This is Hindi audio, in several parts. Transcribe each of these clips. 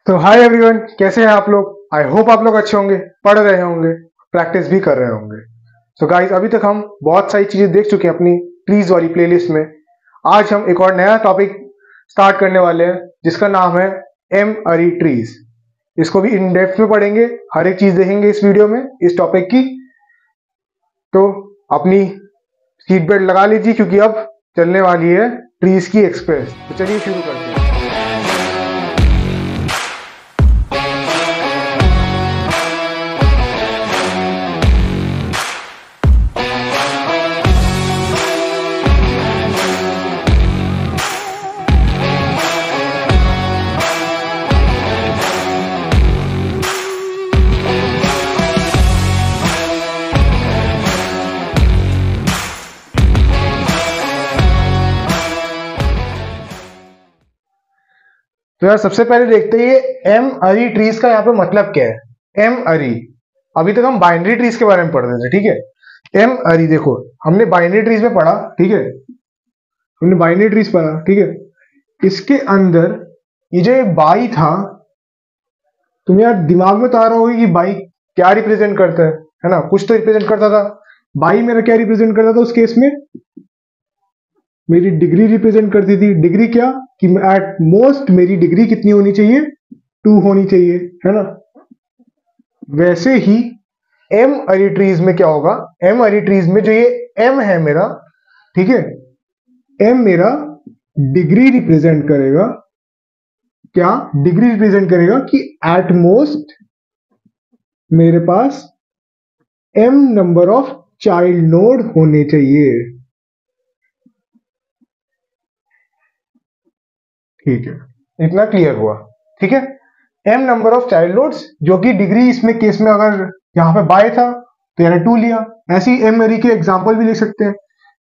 तो हाय एवरीवन, कैसे हैं आप लोग। आई होप आप लोग अच्छे होंगे, पढ़ रहे होंगे, प्रैक्टिस भी कर रहे होंगे। सो गाइस, अभी तक हम बहुत सारी चीजें देख चुके हैं अपनी ट्रीज वाली प्लेलिस्ट में। आज हम एक और नया टॉपिक स्टार्ट करने वाले हैं जिसका नाम है एम अरी ट्रीज। इसको भी इन डेप्थ में पढ़ेंगे, हर एक चीज देखेंगे इस वीडियो में इस टॉपिक की। तो अपनी सीट बेल्ट लगा लीजिए क्योंकि अब चलने वाली है ट्रीज की एक्सप्रेस। तो चलिए शुरू करते हैं। तो यार सबसे पहले देखते हैं ये एम अरी ट्रीज का यहाँ पे मतलब क्या है। एम अरी, अभी तक हम बाइनरी ट्रीज के बारे में पढ़ रहे थे, ठीक है। एम अरी देखो, हमने बाइनरी ट्रीज में पढ़ा, ठीक है, हमने बाइनरी ट्रीज पढ़ा, ठीक है। इसके अंदर ये जो बाई था, तुम यार दिमाग में तो आ रहा होगी कि बाई क्या रिप्रेजेंट करता है ना, कुछ तो रिप्रेजेंट करता था। बाई मेरा क्या रिप्रेजेंट करता था उस केस में, मेरी डिग्री रिप्रेजेंट करती थी। डिग्री क्या कि एट मोस्ट मेरी डिग्री कितनी होनी चाहिए, 2 होनी चाहिए, है ना। वैसे ही एम अरी ट्रीज में क्या होगा, एम अरी ट्रीज में जो ये एम है मेरा, ठीक है, एम मेरा डिग्री रिप्रेजेंट करेगा। क्या डिग्री रिप्रेजेंट करेगा कि एट मोस्ट मेरे पास M number of child node होने चाहिए, ठीक है। इतना क्लियर हुआ, ठीक है। M number of child nodes, जो कि डिग्री इसमें केस में अगर यहाँ पे बाय था तो यानी 2 लिया। ऐसे ही एम अरी के एग्जांपल भी ले सकते हैं,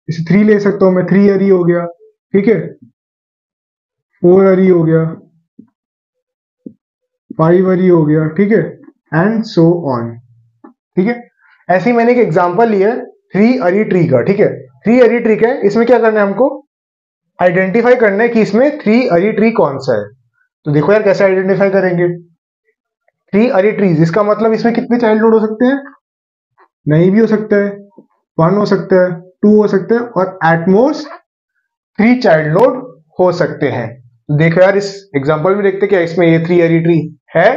जैसे 3 ले सकता हूं मैं, 3 अरी हो गया, ठीक है, 4 अरी हो गया, 5 अरी हो गया, ठीक है, एंड सो ऑन, ठीक है। ऐसे ही मैंने एक एग्जांपल लिया है 3 अरी ट्री का, ठीक है। 3 अरी ट्री का है, इसमें क्या करना है हमको, आइडेंटिफाई करना है कि इसमें 3 अरी ट्री कौन सा है। तो देखो यार कैसे आइडेंटिफाई करेंगे। 3 अरी ट्रीज, इसका मतलब इसमें कितने चाइल्ड नोड हो सकते हैं, नहीं भी हो सकता है, 1 हो सकता है, 2 हो सकता है, और एटमोस्ट 3 चाइल्ड नोड हो सकते हैं। तो देखो यार इस एग्जांपल में देखते क्या इसमें ये 3 अरी ट्री है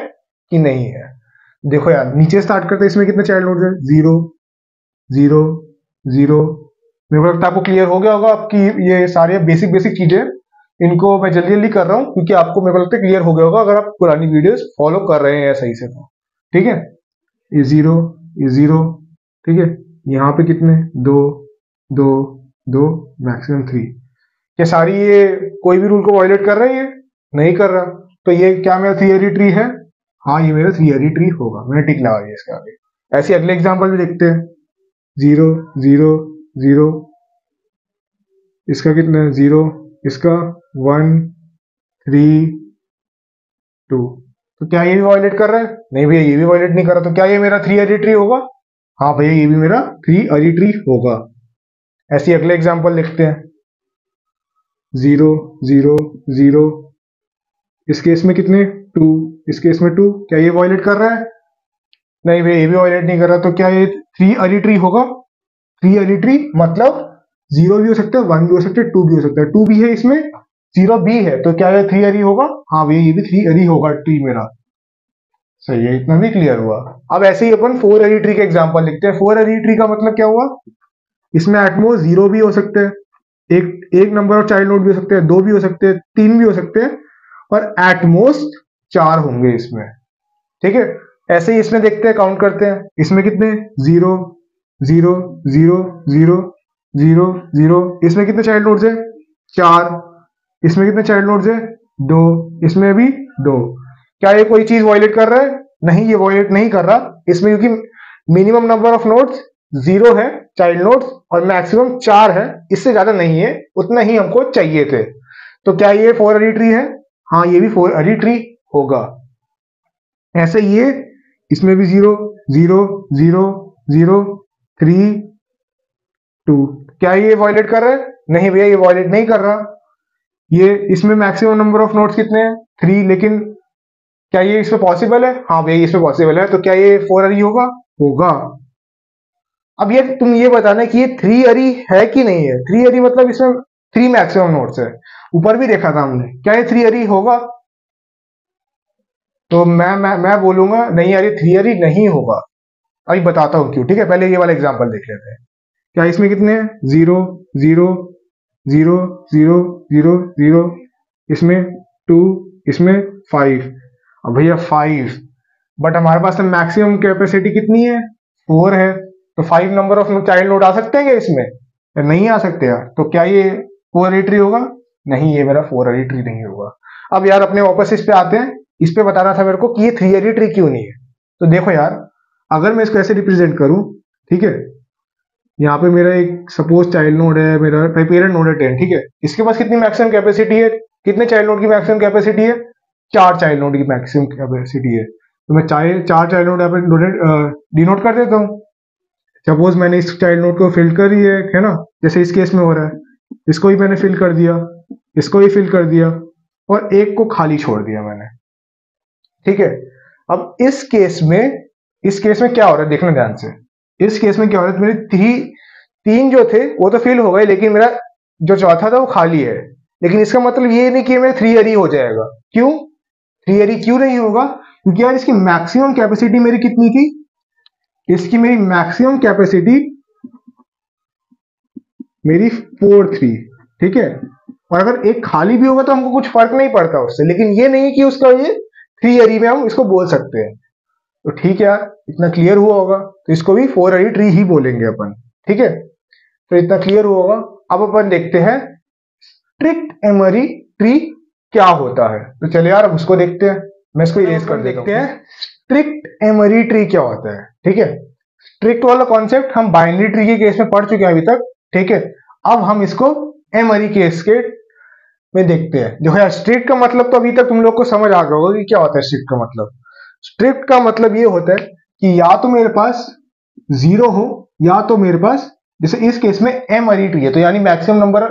कि नहीं है। देखो यार नीचे स्टार्ट करते हैं, इसमें कितने चाइल्ड नोड है, 0 0 0। मेरे को लगता है आपको क्लियर हो गया होगा। आपकी ये सारे बेसिक बेसिक चीजें, इनको मैं जल्दी जल्दी कर रहा हूँ क्योंकि आपको मेरे को लगता है क्लियर हो गया होगा अगर आप पुरानी वीडियोस फॉलो कर रहे हैं सही से, तो ठीक है। ये 0, ये 0, ठीक है। यहाँ पे कितने, 2 2 2, मैक्सिमम 3। क्या सारी ये कोई भी रूल को वायलेट कर रहे हैं, नहीं कर रहा। तो ये क्या मेरा 3 अरी ट्री है, हाँ ये मेरा 3 अरी ट्री होगा। मैंने टिक लगा दिया इसके आगे। ऐसे अगले एग्जाम्पल भी देखते हैं, 0 0 0, इसका कितना है, 0, इसका 1 3 2। तो क्या ये भी वायलेट कर रहा है, नहीं भैया ये भी वायलेट नहीं कर रहा। तो क्या ये मेरा 3 अरी ट्री होगा, हाँ भैया ये भी मेरा 3 अरी ट्री होगा। ऐसे अगले एग्जाम्पल लिखते हैं, 0 0 0, इस केस में कितने, 2, इस केस में 2। क्या ये वायलेट कर रहा है, नहीं भैया ये भी वायलेट नहीं कर रहा। तो क्या ये 3 अरी ट्री होगा। 3 अरी ट्री मतलब 0 भी हो सकता है, 1 भी हो सकता है, 2 भी हो सकता है। 2 भी है इसमें, 0 भी है, तो क्या ये 3 अरी होगा, हाँ भैया ये भी 3 अरी होगा ट्री मेरा। सही है, इतना भी क्लियर हुआ। अब ऐसे ही अपन 4 अरी ट्री का एग्जांपल लिखते हैं। 4 अरी ट्री का मतलब क्या हुआ, इसमें एटमोस्ट 0 भी हो सकते हैं, एक नंबर ऑफ चाइल्ड नोड भी हो सकते हैं, 2 भी हो सकते हैं, 3 भी हो सकते हैं, और एटमोस्ट 4 होंगे इसमें, ठीक है। ऐसे ही इसमें देखते हैं, काउंट करते हैं, इसमें कितने, 0 0 0 0 0 0, इसमें कितने चाइल्ड नोड्स है, 4। इसमें कितने चाइल्ड नोड्स है, 2। इसमें भी 2। क्या ये कोई चीज वायलेट कर रहा है, नहीं ये वायलेट नहीं कर रहा इसमें, क्योंकि मिनिमम नंबर ऑफ नोड्स 0 है चाइल्ड नोड्स, और मैक्सिमम 4 है, इससे ज्यादा नहीं है, उतना ही हमको चाहिए थे। तो क्या ये 4 अरी ट्री है, हाँ ये भी 4 अरी ट्री होगा। ऐसे ये इसमें भी 0 0 0 0 3 2। क्या ये वायलेट कर रहा है, नहीं भैया ये वायलेट नहीं कर रहा। ये इसमें मैक्सिमम नंबर ऑफ नोड्स कितने हैं, 3, लेकिन क्या ये इसमें पॉसिबल है? हाँ भैया इसमें पॉसिबल है, तो क्या ये 4 अरी होगा? होगा। अब ये तुम ये बताना कि ये 3 अरी है कि नहीं है। 3 अरी मतलब इसमें 3 मैक्सिमम नोड्स है। ऊपर भी देखा था हमने, क्या ये 3 अरी होगा? तो मैं बोलूंगा नहीं यार, ये 3 अरी नहीं होगा। अभी बताता हूँ क्यों, ठीक है। पहले ये वाला एग्जांपल देख लेते हैं। क्या इसमें कितने हैं? 0 0 0 0 0 0, इसमें 2, इसमें 5। अब भैया 5, बट हमारे पास मैक्सिमम कैपेसिटी कितनी है? 4 है। तो 5 नंबर ऑफ चाइल्ड नोड आ सकते हैं क्या इसमें? नहीं आ सकते यार। तो क्या ये 4 अरी ट्री होगा? नहीं, ये मेरा 4 अरी ट्री नहीं होगा। अब यार अपने वापस इस पे आते हैं। इस पे बताना था मेरे को कि ये 3 अरी ट्री क्यों नहीं है। तो देखो यार, अगर मैं इसको ऐसे रिप्रेजेंट करूं, ठीक है, यहाँ पे मेरा एक सपोज चाइल्ड नोड है, मेरा पेरेंट नोड है 10, ठीक है। इसके पास कितनी मैक्सिमम कैपेसिटी है? कितने चाइल्ड नोड की मैक्सिमम कैपेसिटी है? 4 चाइल्ड नोड की मैक्सिमम कैपेसिटी है। तो मैं 4 चाइल्ड नोड यहाँ पे डिनोट कर देता हूँ। सपोज मैंने इस चाइल्ड नोड को फिल कर ही है ना, जैसे इस केस में हो रहा है। इसको भी मैंने फिल कर दिया, इसको भी फिल कर दिया, और एक को खाली छोड़ दिया मैंने, ठीक है। अब इस केस में क्या हो रहा है, देखना ध्यान से। इस केस में क्या हो रहा है, मेरे 3 जो थे वो तो फिल हो गए, लेकिन मेरा जो चौथा था वो खाली है। लेकिन इसका मतलब ये नहीं कि मेरा 3 अरी हो जाएगा। क्यों 3 अरी क्यों नहीं होगा? क्योंकि यार इसकी मैक्सिमम कैपेसिटी मेरी कितनी थी? इसकी मेरी मैक्सिमम कैपेसिटी मेरी 4 थी, ठीक है। और अगर एक खाली भी होगा तो हमको कुछ फर्क नहीं पड़ता उससे, लेकिन ये नहीं कि उसका ये 3 अरी में हम इसको बोल सकते हैं। तो ठीक है यार, इतना क्लियर हुआ होगा। तो इसको भी 4 अरी ट्री ही बोलेंगे अपन, ठीक है। तो इतना क्लियर हुआ होगा। अब अपन देखते हैं स्ट्रिक्ट एमरी ट्री क्या होता है। तो चलिए यार अब उसको देखते हैं। मैं इसको इरेज कर देता हूं। स्ट्रिक्ट एमरी ट्री क्या होता है, ठीक है। स्ट्रिक्ट वाला कॉन्सेप्ट हम बाइनरी ट्री के केस में पढ़ चुके हैं अभी तक, ठीक है। अब हम इसको एमरी केस के में देखते हैं। जो है स्ट्रिक्ट का मतलब तो अभी तक तुम लोग को समझ आ गया होगा कि क्या होता है स्ट्रिक्ट का मतलब। स्ट्रिक्ट का मतलब ये होता है कि या तो मेरे पास 0 हो, या तो मेरे पास, जैसे इस केस में एम अरी ट्री है, तो यानी मैक्सिमम नंबर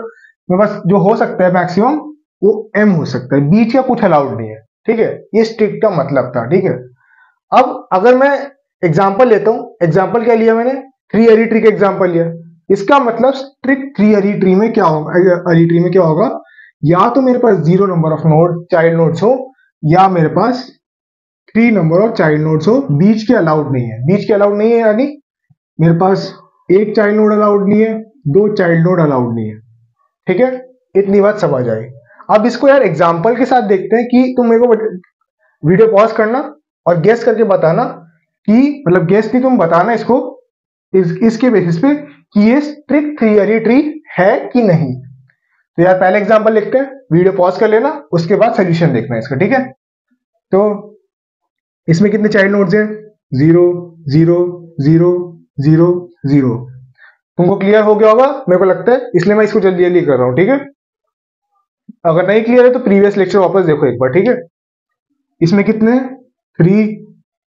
मेरे पास जो हो सकता है मैक्सिमम वो m हो सकता है, बीच का कुछ अलाउड नहीं है, ठीक है। ये स्ट्रिक्ट का मतलब था, ठीक है। अब अगर मैं एग्जांपल लेता हूं, एग्जांपल क्या लिया मैंने? 3 अरी ट्री का एग्जांपल लिया। इसका मतलब स्ट्रिक्ट 3 अरी ट्री में क्या होगा? अरी ट्री में क्या होगा? या तो मेरे पास 0 number of node child nodes हो, या मेरे पास 3 नंबर ऑफ चाइल्ड नोड्स हो। बीच के अलाउड नहीं है। बीच के अलाउड नहीं है यानी मेरे पास एक चाइल्ड नोड अलाउड नहीं है, 2 चाइल्ड नोड अलाउड नहीं है, ठीक है। इतनी बात समझ आई। अब इसको यार एग्जांपल के साथ देखते हैं कि तुम मेरे को वीडियो पॉज करना और गेस करके बताना कि, मतलब गेस नहीं, तुम बताना इसको इसके बेसिस पे कि ये स्ट्रिक्ट 3 अरी ट्री है कि नहीं। तो यार पहले एग्जांपल लिखते हैं, वीडियो पॉज कर लेना, उसके बाद सोल्यूशन देखना इसका, ठीक है। तो इसमें कितने चाइल्ड नोड्स हैं? 0 0 0 0 0। तुमको क्लियर हो गया होगा मेरे को लगता है, इसलिए मैं इसको जल्दी जल्दी कर रहा हूं, ठीक है। अगर नहीं क्लियर है तो प्रीवियस लेक्चर वापस देखो एक बार, ठीक है। इसमें कितने? 3,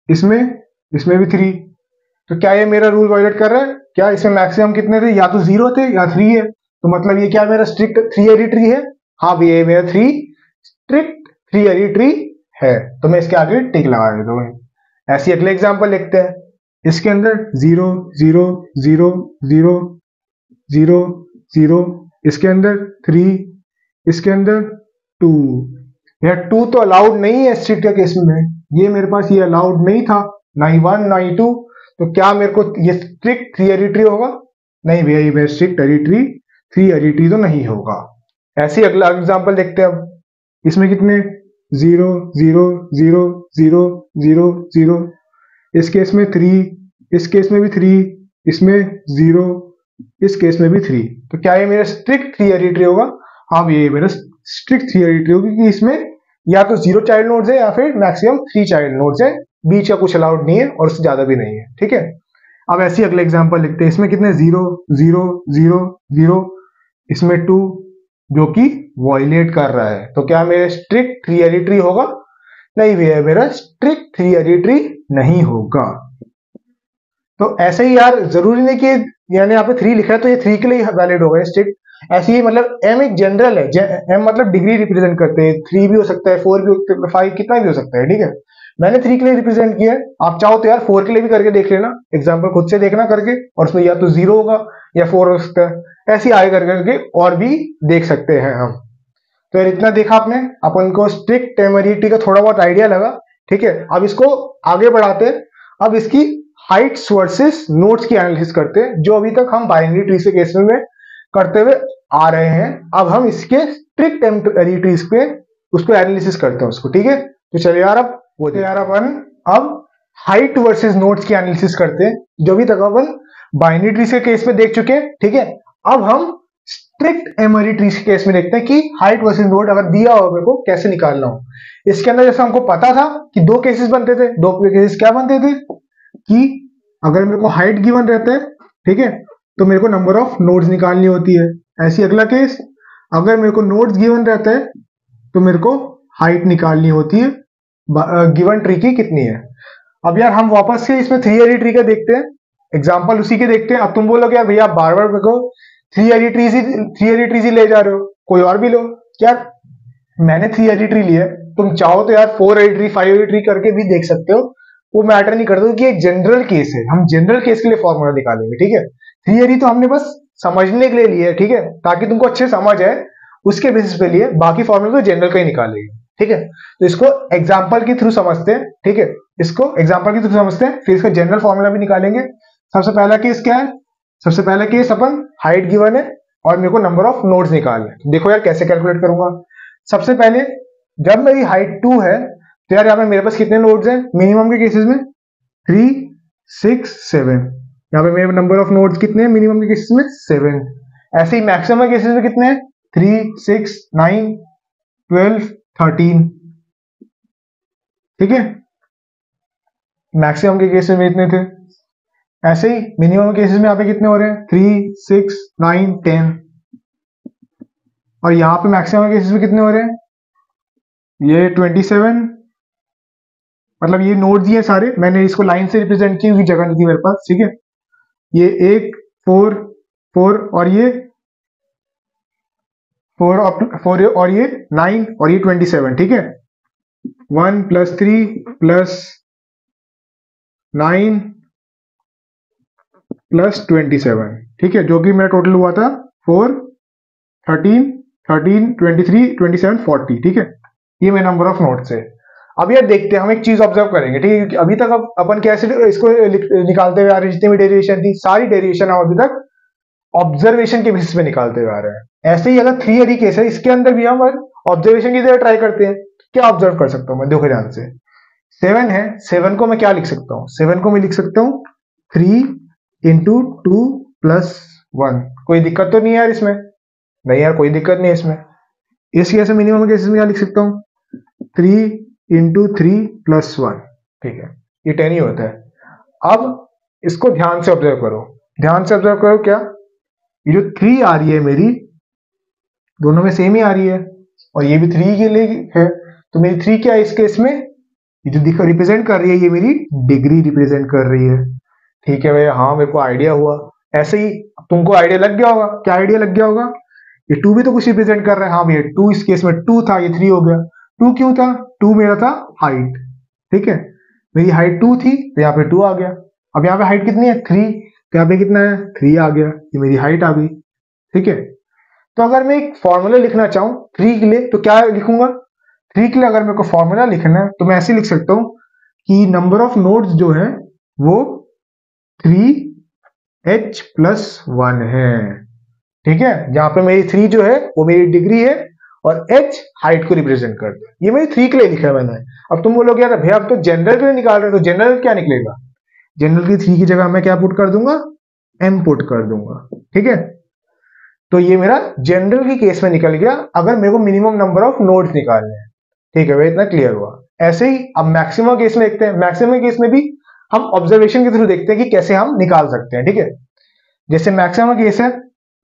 इसमें भी 3। तो क्या ये मेरा रूल वायलेट कर रहा है? क्या इसमें मैक्सिमम कितने थे? या तो 0 थे या 3 है। तो मतलब ये क्या मेरा स्ट्रिक्ट 3 अरी ट्री है? हाँ भैया, ये मेरा स्ट्रिक्ट 3 अरी ट्री है। तो मैं इसके आगे टिक लगा देता हूं। ऐसे अगले एग्जांपल लिखते हैं। इसके अंदर 0 0 0 0 0 0, इसके अंदर 3, इसके अंदर 2। यह 2 तो अलाउड नहीं है स्ट्रिक्ट के केस में। ये मेरे पास ये अलाउड नहीं था, ना ही 1 ना ही 2। तो क्या मेरे को ये स्ट्रिक्ट 3 अरी ट्री होगा? नहीं भैया, ये मेरा स्ट्रिक्ट अरी ट्री 3 अरी ट्री तो नहीं होगा। ऐसे ही अगला एग्जांपल देखते हैं अब। इसमें कितने? 0 0 0 0 0 0, इस केस में 3, इस केस में भी 3, इसमें 0, इस केस में भी 3। तो क्या ये मेरा स्ट्रिक्ट 3 अरी ट्री होगा? हाँ भैया, ये मेरा स्ट्रिक्ट 3 अरी ट्री होगी, क्योंकि इसमें या तो 0 चाइल्ड नोड्स है या फिर मैक्सिमम 3 चाइल्ड नोड्स है। बीच का कुछ अलाउड नहीं है और उससे ज्यादा भी नहीं है, ठीक है। अब ऐसे ही अगले एग्जांपल लिखते हैं। इसमें कितने? 0 0 0 0, इसमें 2 जो कि वॉयलेट कर रहा है। तो क्या मेरा स्ट्रिक्ट 3 अरी ट्री होगा? नहीं भैया, मेरा स्ट्रिक्ट 3 अरी ट्री नहीं होगा। तो ऐसे ही यार जरूरी नहीं कि यानी यहाँ पे 3 लिखा है तो ये 3 के लिए वैलिड होगा स्ट्रिक्ट। ऐसे ही मतलब m एक जनरल है, m मतलब डिग्री रिप्रेजेंट करते हैं। 3 भी हो सकता है, 4 भी हो सकता है, 5 कितना भी हो सकता है, ठीक है। मैंने 3 के लिए रिप्रेजेंट किया है, आप चाहो तो यार 4 के लिए भी करके देख लेना, एग्जाम्पल खुद से देखना करके, और उसमें या तो 0 होगा या 4 हो सकता है, ऐसे आगे करके और भी देख सकते हैं हम। तो यार इतना देखा आपने, अपन को स्ट्रिक्ट टेमरिटी का थोड़ा बहुत आइडिया लगा, ठीक है। अब इसको आगे बढ़ाते हैं, अब इसकी हाइट्स वर्सेस नोड्स की एनालिसिस करते हैं, जो अभी तक हम बाइनरी ट्री के केस में करते हुए आ रहे हैं। अब हम इसके स्ट्रिक्ट टेम्परेरीज पे उसको एनालिसिस करते हैं उसको, ठीक है। तो चलिए यार अब वो यार अपन अब हाइट वर्सेस नोड्स की एनालिसिस करते हैं, जो भी तक अपन बाइनरी ट्रीज के केस में देख चुके हैं, ठीक है। अब हम स्ट्रिक्ट एमरी ट्रीज के केस में देखते हैं कि हाइट वर्सेस नोड अगर दिया हो मेरे को कैसे निकालना हो। इसके अंदर जैसे हमको पता था कि दो केसेस बनते थे, दो केसेस क्या बनते थे कि अगर मेरे को हाइट गिवन रहता है, ठीक है, तो मेरे को नंबर ऑफ नोड्स निकालनी होती है। ऐसी अगला केस, अगर मेरे को नोड्स गिवन रहता है तो मेरे को हाइट निकालनी होती है गिवन ट्री की कितनी है। अब यार हम वापस से इसमें 3 एरी ट्री का देखते हैं, एग्जांपल उसी के देखते हैं। अब तुम बोलोगे यार भैया बार बार मेरे को 3 एरी ट्रीज ही ले जा रहे हो, कोई और भी लो। क्या मैंने 3 एरी ट्री लिया, तुम चाहो तो यार 4 एरी ट्री 5 एरी ट्री करके भी देख सकते हो, वो मैटर नहीं करता, कि एक जनरल केस है, हम जनरल केस के लिए फॉर्मूला निकालेंगे, ठीक है। 3 एरी तो हमने बस समझने के लिए लिया है, ठीक है, ताकि तुमको अच्छे समझ आए, उसके बेसिस पे लिए, बाकी फॉर्मूला तो जनरल का ही निकालेंगे, ठीक है। तो इसको एग्जांपल के थ्रू समझते हैं, ठीक है, इसको एग्जांपल के थ्रू समझते हैं, फिर इसका जनरल फॉर्मूला भी निकालेंगे। सबसे पहला केस क्या है, सबसे पहला केस अपन हाइट गिवन है और मेरे को नंबर ऑफ नोड्स निकालने हैं। देखो यार कैसे कैलकुलेट करूंगा। सबसे पहले जब मेरी हाइट 2 है तो यार यहाँ पे मेरे पास कितने नोड्स हैं मिनिमम के केसेस में, 3 6 7। यहाँ पे मेरे नंबर ऑफ नोड्स कितने हैं मिनिमम के केसेस में, 7। ऐसे ही मैक्सिमम केसेस में कितने हैं, 3 6 9 12 13, ठीक है। मैक्सिमम के केसेस में इतने थे। ऐसे ही मिनिमम केसेस में यहाँ पे कितने हो रहे हैं, 3 6 9 10। और यहाँ पे मैक्सिमम केसेस में कितने हो रहे हैं, ये 27। मतलब ये नोड्स ही है सारे, मैंने इसको लाइन से रिप्रेजेंट की, हुई जगह नहीं थी मेरे पास, ठीक है। ये 1 4 4 और ये 4 और ये 9 और ये 27, ठीक है। 1 + 3 + 9 + 27, ठीक है, जो कि मेरा टोटल हुआ था 4 13 13 23 27 40, ठीक है। ये मेरा नंबर ऑफ नोड्स है। अब यार देखते हैं, हम एक चीज ऑब्जर्व करेंगे, ठीक है। अभी तक अब अपन कैसे इसको निकालते हुए आ रहे हैं, जितनी भी डेरिवेशन थी, सारी डेरिवेशन हम अभी तक ऑब्जर्वेशन के बेसिस पे निकालते हुए आ रहे हैं। ऐसे ही अगर 3 एरी केस है, इसके अंदर भी हम ऑब्जर्वेशन की तरह ट्राई करते हैं। क्या ऑब्जर्व कर सकता हूं मैं, देखो ध्यान से, 7 है, 7 को मैं क्या लिख सकता हूँ, 7 को मैं लिख सकता हूँ 3 × 2 + 1। कोई दिक्कत तो नहीं है यार इसमें, नहीं यार कोई दिक्कत नहीं है इसमें। इस केस में मिनिमम केसेस में क्या लिख सकता हूँ, 3 × 3 + 1, ठीक है, ये 10 ही होता है। अब इसको ध्यान से ऑब्जर्व करो, ध्यान से ऑब्जर्व करो, क्या ये जो 3 आ रही है मेरी, दोनों में सेम ही आ रही है, और ये भी 3 के लिए है, तो मेरी 3 क्या है इस केस में, ये जो दिखा रिप्रेजेंट कर रही है, ये मेरी डिग्री रिप्रेजेंट कर रही है, ठीक है भैया। हाँ मेरे को आइडिया हुआ। ऐसे ही तुमको आइडिया लग गया होगा, क्या आइडिया लग गया होगा, ये 2 भी तो कुछ रिप्रेजेंट कर रहा है। हाँ भैया 2 इस केस में 2 था, ये 3 हो गया। 2 क्यों था, 2 मेरा था हाइट, ठीक है, मेरी हाइट 2 थी तो यहाँ पे 2 आ गया। अब यहाँ पे हाइट कितनी है, 3, तो यहाँ पे कितना है, 3 आ गया, ये मेरी हाइट आ गई, ठीक है। तो अगर मैं एक फॉर्मूला लिखना चाहूँ 3 के लिए तो क्या लिखूंगा, 3 के लिए अगर मेरे को फॉर्मूला लिखना है तो मैं ऐसे लिख सकता हूँ कि नंबर ऑफ नोड्स जो है वो 3h + 1 है, ठीक है। जहां पे मेरी 3 जो है वो मेरी डिग्री है और h हाइट को रिप्रेजेंट करता है। ये मेरी 3 के लिए लिखा है मैंने। अब तुम बोलोगे यार भैया अब तो जनरल के लिए निकाल रहे हो, तो जनरल क्या निकलेगा, जनरल की 3 की जगह मैं क्या पुट कर दूंगा, m पुट कर दूंगा, ठीक है। तो ये मेरा जनरल की केस में निकल गया, अगर मेरे को मिनिमम नंबर ऑफ नोड्स निकालने हैं, ठीक है भाई, इतना क्लियर हुआ। ऐसे ही अब मैक्सिमम केस में देखते हैं, मैक्सिमम केस में भी हम ऑब्जर्वेशन के थ्रू देखते हैं कि कैसे हम निकाल सकते हैं, ठीक है। जैसे मैक्सिमम केस है,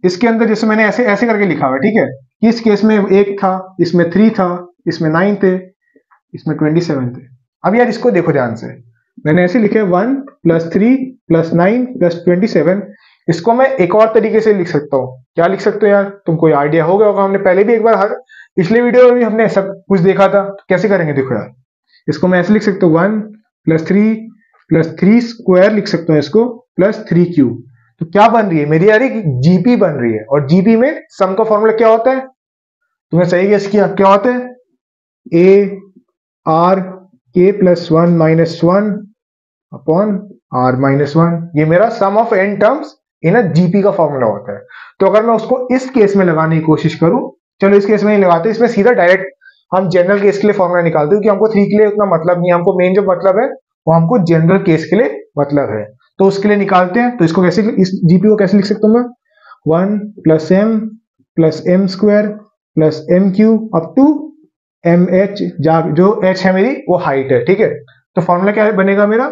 इसके अंदर जैसे मैंने ऐसे ऐसे करके लिखा हुआ है, ठीक है। इस केस में 1 था, इसमें 3 था, इसमें 9 थे, इसमें 27 थे। अब यार इसको देखो ध्यान से, मैंने ऐसे लिखे 1 + 3 + 9 + 27। इसको मैं एक और तरीके से लिख सकता हूँ, क्या लिख सकते हो यार, तुमको आइडिया हो गया होगा, हमने पहले भी एक बार पिछले वीडियो में भी हमने सब कुछ देखा था। कैसे करेंगे देखो यार, इसको मैं ऐसे लिख सकता हूँ 1 + 3 स्क्वायर लिख सकता हूँ इसको +3 क्यूब। तो क्या बन रही है मेरी यार एक जीपी बन रही है, और जीपी में सम का फॉर्मूला क्या होता है? तुमने सही गेस किया, क्या होता है? ए आर के +1 - 1 अपॉन आर -1। ये मेरा sum of n terms in a GP का फॉर्मूला होता है। तो अगर मैं उसको इस केस में लगाने की कोशिश करूं, चलो इस केस में नहीं लगाते, इसमें सीधा डायरेक्ट हम जनरल केस के लिए फॉर्मूला निकालते हैं, क्योंकि हमको 3 के लिए उतना मतलब नहीं है, हमको मेन जो मतलब है वो हमको जनरल केस के लिए मतलब है। तो उसके लिए निकालते हैं। तो इसको कैसे, इस जीपी को कैसे लिख सकता हूं मैं? 1 + m + m² + m³ up to mh, जो h है मेरी वो हाइट है, ठीक है। तो फॉर्मूला क्या बनेगा मेरा?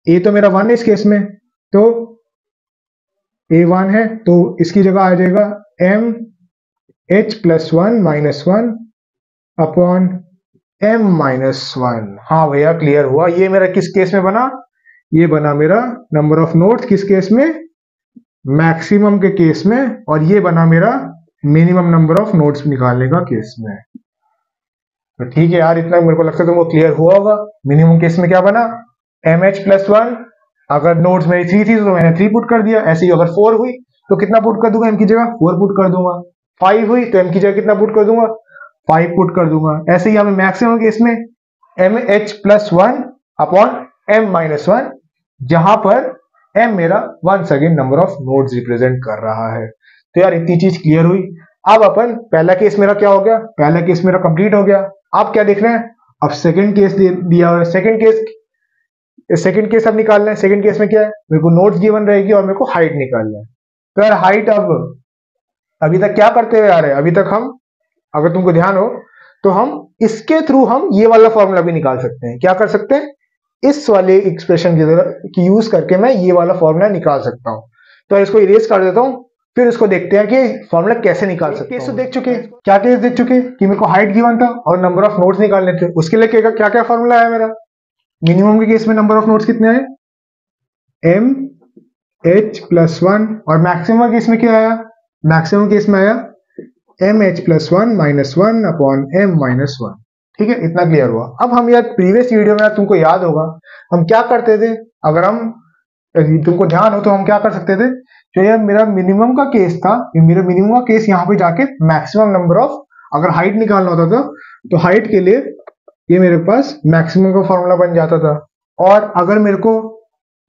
ए तो मेरा 1 है इस केस में, तो A1 है, तो इसकी जगह आ जाएगा mh +1 - 1 अपॉन m -1। हाँ भैया क्लियर हुआ। ये मेरा किस केस में बना? ये बना मेरा नंबर ऑफ नोड्स किस केस में? मैक्सिमम के केस में। और ये बना मेरा मिनिमम नंबर ऑफ नोड्स निकालने का केस में। तो ठीक है यार, इतना मेरे को लगता है तुमको क्लियर हुआ होगा। मिनिमम केस में क्या बना? mh +1, अगर नोड्स मेरी 3 थी तो मैंने 3 पुट कर दिया। ऐसे ही अगर 4 हुई तो कितना पुट कर दूंगा? m की जगह 4 पुट कर दूंगा। 5 हुई तो m की जगह कितना पुट कर दूंगा? 5 पुट कर दूंगा। ऐसे ही हमें मैक्सिमम केस में mh +1 अपॉन m -1, जहां पर m मेरा once again number of nodes represent कर रहा है। तो यार इतनी चीज क्लियर हुई। अब अपन पहला केस मेरा क्या हो गया? पहला केस मेरा कंप्लीट हो गया। अब क्या देख रहे हैं? अब सेकंड केस दिया हुआ है। सेकंड केस अब निकालना है। सेकंड केस में क्या है? मेरे को नोट्स गिवन रहेगी और मेरे को हाइट निकालना है। तो यार हाइट, अब अभी तक क्या करते हुए आ रहे हैं? अभी तक हम, अगर तुमको ध्यान हो तो हम इसके थ्रू हम ये वाला फॉर्मूला भी निकाल सकते हैं। क्या कर सकते हैं? इस वाले एक्सप्रेशन की यूज करके मैं ये वाला फॉर्मूला निकाल सकता हूं। तो इसको इरेज कर देता हूं, फिर इसको देखते हैं कि फॉर्मूला कैसे निकाल सकते हैं। केस तो देख चुके, क्या केस देख चुके कि मेरे को हाइट गिवन था और नंबर ऑफ नोट्स निकालने थे। उसके लिए क्या क्या फॉर्मूला है मेरा? मिनिमम के केस में नंबर ऑफ नोट्स कितने आए? mh +1, और मैक्सिमम केस में क्या आया? मैक्सिमम केस में आया mh +1 - 1 अपॉन m -1। ठीक है, इतना क्लियर हुआ। अब हम यार प्रीवियस वीडियो में, तुमको याद होगा हम क्या करते थे? अगर हम, तुमको ध्यान हो तो हम क्या कर सकते थे? जो यार मेरा मिनिमम का केस था, मेरा मिनिमम का केस यहाँ पे जाके मैक्सिमम नंबर ऑफ, अगर हाइट निकालना होता था तो हाइट के लिए ये मेरे पास मैक्सिमम का फॉर्मूला बन जाता था। और अगर मेरे को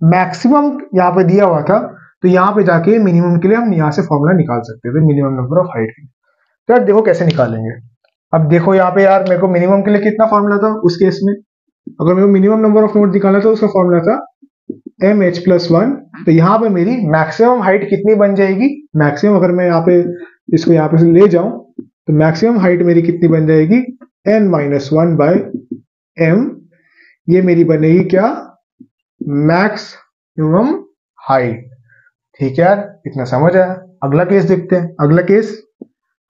मैक्सिमम यहाँ पे दिया हुआ था तो यहाँ पे जाके मिनिमम के लिए हम यहाँ से फॉर्मूला निकाल सकते थे, मिनिमम नंबर ऑफ हाइट के। तो यार देखो कैसे निकालेंगे। अब देखो यहाँ पे यार मेरे को मिनिमम के लिए कितना फॉर्मूला था उस केस में? अगर मेरे को मिनिमम नंबर ऑफ नोड निकालना था, उसका फॉर्मूला था mh +1। तो यहाँ पे मेरी मैक्सिमम हाइट कितनी बन जाएगी? मैक्सिमम, अगर मैं यहाँ पे इसको यहाँ पे से ले जाऊं तो मैक्सिमम हाइट मेरी कितनी बन जाएगी? n - 1/m। ये मेरी बनेगी क्या? Maximum height. ठीक है यार, इतना समझ आया। अगला केस देखते हैं। अगला केस,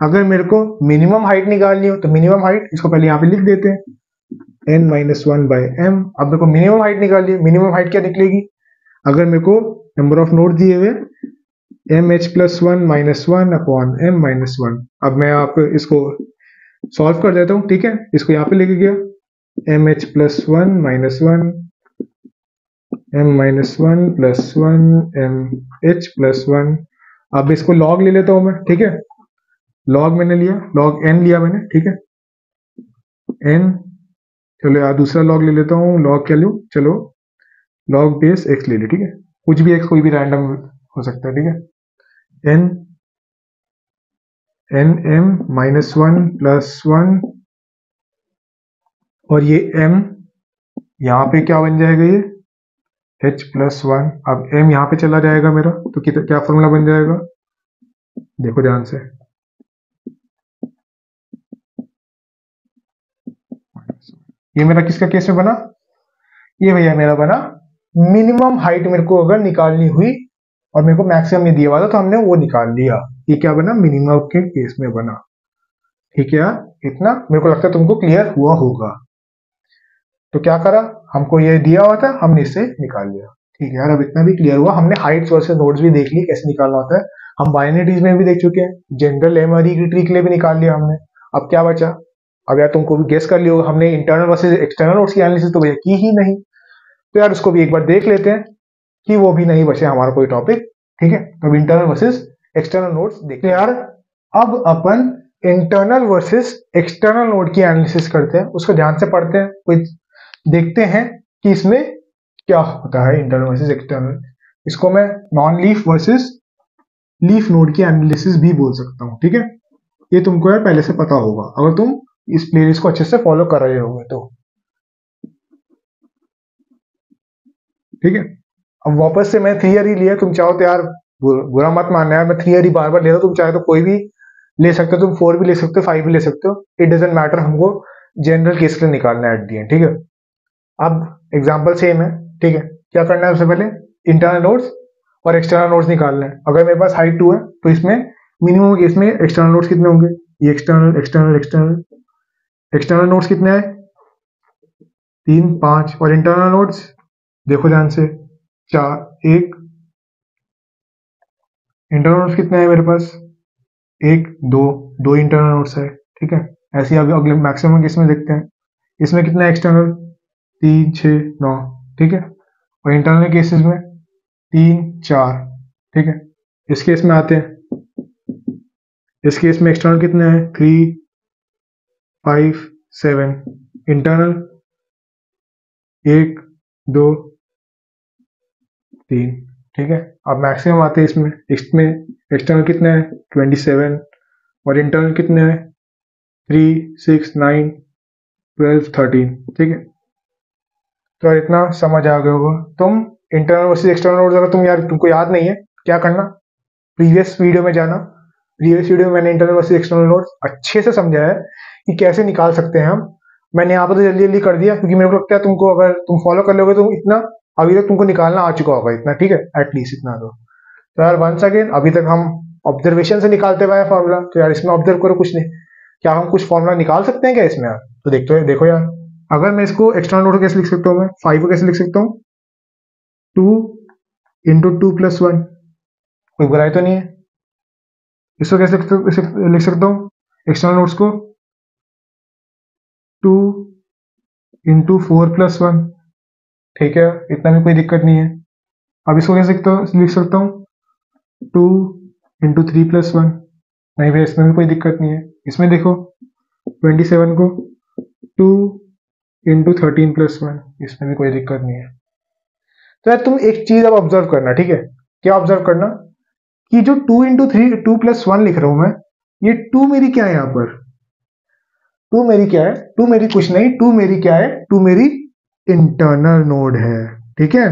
अगर मेरे को मिनिमम हाइट निकालनी हो तो मिनिमम हाइट, इसको पहले यहाँ पे लिख देते हैं, n - 1/m। अब मेरे को मिनिमम हाइट निकालनी है। मिनिमम हाइट क्या निकलेगी? अगर मेरे को नंबर ऑफ नोड दिए हुए mh +1 - 1 अपॉन m -1। अब मैं आप इसको सॉल्व कर देता हूँ। ठीक है, इसको यहाँ पे लेके गया, mh +1 - 1 m - 1 + 1 mh +1। अब इसको लॉग ले लेता हूं मैं। ठीक है, लॉग मैंने लिया, लॉग n लिया मैंने। ठीक है, n, चलो यार दूसरा लॉग ले लेता हूँ। लॉग क्या लूँ? चलो लॉग बेस x ले ली। ठीक है, कुछ भी x, कोई भी रैंडम हो सकता है। ठीक है, n m -1 + 1, और ये m यहाँ पे क्या बन जाएगा? ये h +1। अब m यहाँ पे चला जाएगा मेरा, तो क्या फॉर्मूला बन जाएगा? देखो ध्यान से, ये मेरा किसका केस में बना? ये भैया मेरा बना मिनिमम हाइट। मेरे को अगर निकालनी हुई और मेरे को मैक्सिमम नहीं दिया हुआ था तो हमने वो निकाल लिया। ये क्या बना? मिनिमम के केस में बना। ठीक है यार, इतना मेरे को लगता है तुमको क्लियर हुआ होगा। तो क्या करा, हमको ये दिया हुआ था, हमने इससे निकाल लिया। ठीक है यार, अब इतना भी क्लियर हुआ। हमने हाइट्स वर्सेस नोड्स भी देख ली कैसे निकालना होता है। हम बाइनरी ट्रीज में भी देख चुके हैं, जनरल एम आर की ट्री के लिए भी निकाल लिया हमने। अब क्या बचा? अब यार तुमको भी गेस कर लियो, हमने इंटरनल वर्सेस एक्सटर्नल नोड्स की एनालिसिस तो भैया की ही नहीं, तो यार उसको भी एक बार देख लेते हैं कि वो भी नहीं बचे हमारा कोई टॉपिक। ठीक है, तो इंटरनल वर्सेस एक्सटर्नल नोड्स देखते हैं यार। अब अपन इंटरनल वर्सेस एक्सटर्नल नोड की एनालिसिस करते हैं, उसको ध्यान से पढ़ते हैं, कुछ देखते हैं कि इसमें क्या होता है इंटरनल वर्सेस एक्सटर्नल। इसको मैं non leaf versus leaf node की एनालिसिस भी बोल सकता हूँ। ठीक है, ये तुमको यार पहले से पता होगा अगर तुम इस प्लेलिस्ट को अच्छे से फॉलो कर रहे होगे तो। ठीक है, अब वापस से मैं थियरी लिया, तुम चाहो तो यार बुरा मत मानना यार, मैं थियरी बार बार ले रहा हूँ, तुम चाहे तो कोई भी ले सकते हो, तुम 4 भी ले सकते हो, 5 भी ले सकते हो, इट डजेंट मैटर, हमको जनरल केस के लिए निकालना है एट दी एंड। ठीक है, अब एग्जाम्पल सेम है। ठीक है, क्या करना है सबसे पहले, इंटरनल नोड्स और एक्सटर्नल नोड्स निकालना है। अगर मेरे पास हाइट 2 है तो इसमें मिनिमम केस में एक्सटर्नल नोड्स कितने होंगे, ये external external external external nodes कितने आए, 3 5, और इंटरनल नोड्स देखो ध्यान से, 4 1। इंटरनल नोड्स कितने हैं मेरे पास, 1 2 इंटरनल नोड्स है। ठीक है, ऐसे ही अभी अगले मैक्सिमम केस में देखते हैं, इसमें कितना एक्सटर्नल, 3 6 9। ठीक है, और इंटरनल केसेस में 3 4। ठीक है, इस केस में आते हैं, इस केस में एक्सटर्नल कितने हैं, 3 5 7, इंटरनल 1 2 3। ठीक है, अब मैक्सिमम आते हैं इसमें, इसमें एक्सटर्नल कितने हैं, 27, और इंटरनल कितने हैं, 3 6 9 12 13। ठीक है, तो यार इतना समझ आ गया होगा। तुम इंटरनल वर्सेस एक्सटर्नल नोड्स अगर तुम यार तुमको याद नहीं है, क्या करना, प्रीवियस वीडियो में जाना, प्रीवियस वीडियो में मैंने इंटरनल वर्सेस एक्सटर्नल नोड्स अच्छे से समझाया है कि कैसे निकाल सकते हैं हम। मैंने यहाँ पर तो जल्दी जल्दी कर दिया क्योंकि मेरे को लगता है तुमको अगर तुम फॉलो कर लोगे तो इतना अभी तक तुमको निकालना आ चुका होगा इतना। ठीक है, एटलीस्ट इतना तो यार वंस अगेन अभी तक हम ऑब्जर्वेशन से निकालते हुए फॉर्मूला, तो यार इसमें ऑब्जर्व करो कुछ नहीं, क्या हम कुछ फॉर्मूला निकाल सकते हैं क्या इसमें यार, तो देखो यार, अगर मैं इसको एक्सटर्नल नोड कैसे लिख सकता हूँ, मैं 5 को कैसे लिख सकता हूँ, 2 इंटू 2 प्लस 1, कोई बुराई तो नहीं है। इसको कैसे लिख सकता हूँ एक्सटर्नल नोड्स को, 2 इंटू 4 प्लस 1। ठीक है, इतना भी कोई दिक्कत नहीं है। अब इसको कैसे लिख सकता हूँ, 2 इंटू 3 प्लस 1। नहीं भैया, इसमें भी कोई दिक्कत नहीं है। इसमें देखो 27 को 2 इंटू 13 प्लस 1, इसमें भी कोई दिक्कत नहीं है। तो यार तुम एक चीज अब ऑब्जर्व करना, ठीक है, क्या ऑब्जर्व करना कि जो 2 इंटू 3 2 प्लस 1 लिख रहा हूं मैं, ये 2 मेरी क्या है, यहाँ पर 2 मेरी क्या है, 2 मेरी कुछ नहीं, 2 मेरी क्या है, 2 मेरी इंटरनल नोड है। ठीक है,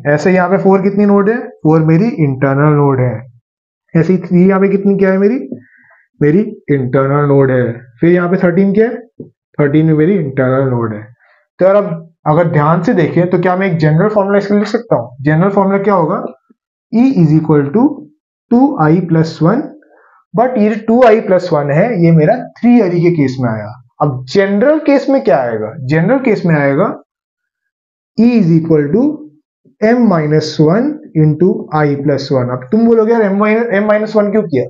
ऐसे यहाँ पे 4 कितनी नोड है, 4 मेरी इंटरनल नोड है। ऐसे ही 3 यहाँ पे कितनी क्या है, मेरी इंटरनल नोड है। फिर यहाँ पे 13 क्या है, 13 में मेरी इंटरनल नोड है। तो यार अब अगर ध्यान से देखें तो क्या मैं एक जनरल फॉर्मूला इसके लिए लिख सकता हूँ। जनरल फॉर्मूला क्या होगा, E is equal to 2i plus 1, but ये 2i प्लस 1 है, ये मेरा 3i के केस में आया। अब जनरल केस में क्या आएगा, जनरल केस में आएगा E is equal to m minus 1 into i plus 1। अब तुम बोलोगे यार m माइनस 1 क्यों किया,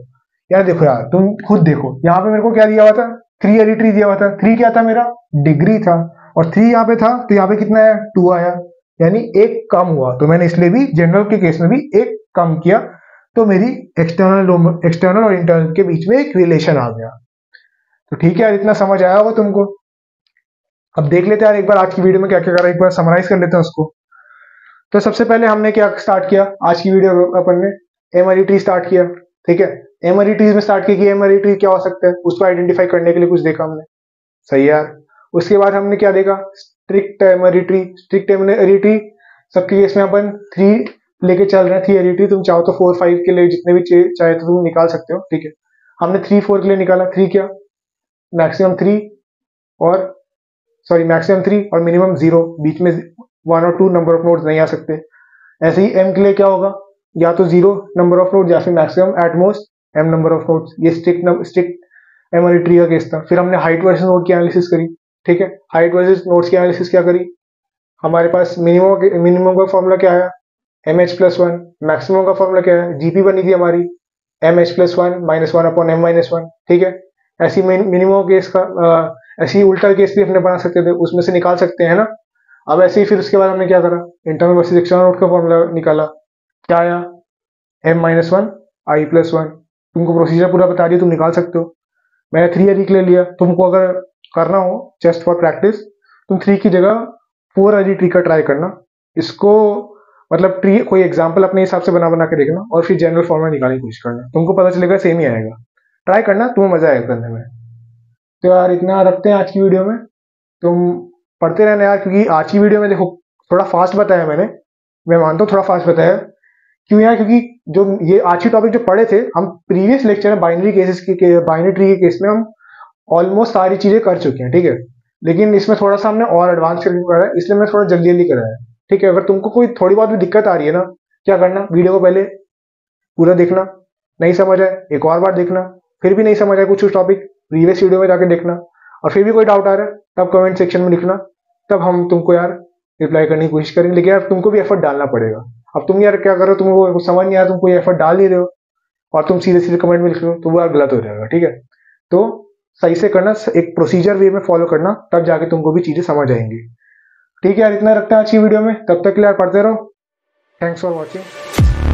यार देखो यार तुम खुद देखो, यहाँ पे मेरे को क्या दिया हुआ था, 3 एरिट्री दिया हुआ था। 3 क्या था, मेरा डिग्री था, और 3 यहाँ पे था, तो यहाँ पे कितना है, 2 आया, यानी एक कम हुआ। तो मैंने इसलिए भी जनरल के केस में भी एक कम किया, तो मेरी एक्सटर्नल और इंटरनल के बीच में एक रिलेशन आ गया। तो ठीक है यार, इतना समझ आया होगा तुमको। अब देख लेते हैं यार एक बार आज की वीडियो में क्या क्या करा, एक बार समराइज कर लेते हैं उसको। तो सबसे पहले हमने क्या स्टार्ट किया आज की वीडियो में, अपन ने एमआरई ट्री स्टार्ट किया। ठीक है, एमआरई ट्रीज में स्टार्ट किया कि एमआरई ट्री क्या हो सकता है, उसको आइडेंटिफाई करने के लिए कुछ देखा हमने, सही है यार। उसके बाद हमने क्या देखा, strict MRE tree. Strict MRE tree सबके केस में अपन 3 लेके चल रहे हैं, 3 एमआरई ट्री, तुम चाहो तो 4 5 के लिए जितने भी चाहे तो तुम निकाल सकते हो। ठीक है, हमने 3 4 के लिए निकाला। 3 क्या, मैक्सिमम 3 और सॉरी मैक्सिमम 3 और मिनिमम 0, बीच में 1 और 2 नंबर ऑफ नोड्स नहीं आ सकते। ऐसे ही m के लिए क्या होगा, या तो 0 नंबर ऑफ नोड्स या फिर maximum at most m number of nodes. ये स्ट्रिक्ट एमआरई ट्री का केस था। फिर हमने हाइट वर्सेस नोड की एनालिसिस करी। ठीक है, हाइट वर्सेस नोड्स की एनालिसिस क्या करी, हमारे पास मिनिमम का फॉर्मूला क्या है, mh प्लस 1, मैक्सिमम का फॉर्मूला क्या है, जीपी बनी थी हमारी mh plus 1 minus 1 upon m minus 1। ठीक है, ऐसी मिनिमम केस का ऐसी उल्टा केस भी अपने बना सकते थे, उसमें से निकाल सकते हैं ना। अब ऐसे ही फिर उसके बाद हमने क्या करा, इंटरनल वर्सेस एक्सटर्नल रूट का फॉर्मूला निकाला। क्या आया, m-1 i+1। तुमको प्रोसीजर पूरा बता दिया, तुम निकाल सकते हो। मैंने 3 अरिक ले लिया। तुमको अगर करना हो जस्ट फॉर प्रैक्टिस, तुम 3 की जगह 4 अरी ट्री का ट्राई करना। इसको मतलब ट्री कोई एग्जाम्पल अपने हिसाब से बना बना के देखना और फिर जनरल फॉर्मूला निकालने की कोशिश करना, तुमको पता चलेगा सेम ही आएगा। ट्राई करना, तुम्हें मजा आएगा करने में। तो यार इतना रखते हैं आज की वीडियो में। तुम पढ़ते रहना यार, क्योंकि आज की वीडियो में देखो थोड़ा फास्ट बताया मैंने, मैं मानता हूँ थोड़ा फास्ट बताया। क्यों यार, क्योंकि जो ये आज की टॉपिक जो पढ़े थे हम प्रीवियस लेक्चर में बाइनरी केसेस के बाइनरी ट्री के केस में हम ऑलमोस्ट सारी चीजें कर चुके हैं, ठीक है। लेकिन इसमें थोड़ा सा हमने और एडवांस करके पढ़ा है, इसलिए मैं थोड़ा जल्दी जल्दी कराया, ठीक है। अगर तुमको कोई थोड़ी बहुत भी दिक्कत आ रही है ना, क्या करना, वीडियो को पहले पूरा देखना, नहीं समझ आए एक और बार देखना, फिर भी नहीं समझ आए कुछ टॉपिक प्रीवियस वीडियो में जाके देखना, और फिर भी कोई डाउट आ रहा है तब कमेंट सेक्शन में लिखना, तब हम तुमको यार रिप्लाई करने की कोशिश करेंगे। लेकिन यार तुमको भी एफर्ट डालना पड़ेगा। अब तुम यार क्या करो, तुमको समझ नहीं आया, तुम कोई एफर्ट डाल नहीं रहे हो और तुम सीधे सीधे कमेंट में लिख रहे हो, तो वो यार गलत हो जाएगा, ठीक है। तो सही से करना, एक प्रोसीजर वे में फॉलो करना, तब जाके तुमको भी चीजें समझ आएंगी, ठीक है यार। इतना रखते हैं आज की वीडियो में, तब तक के लिए यार पढ़ते रहो। Thanks for watching.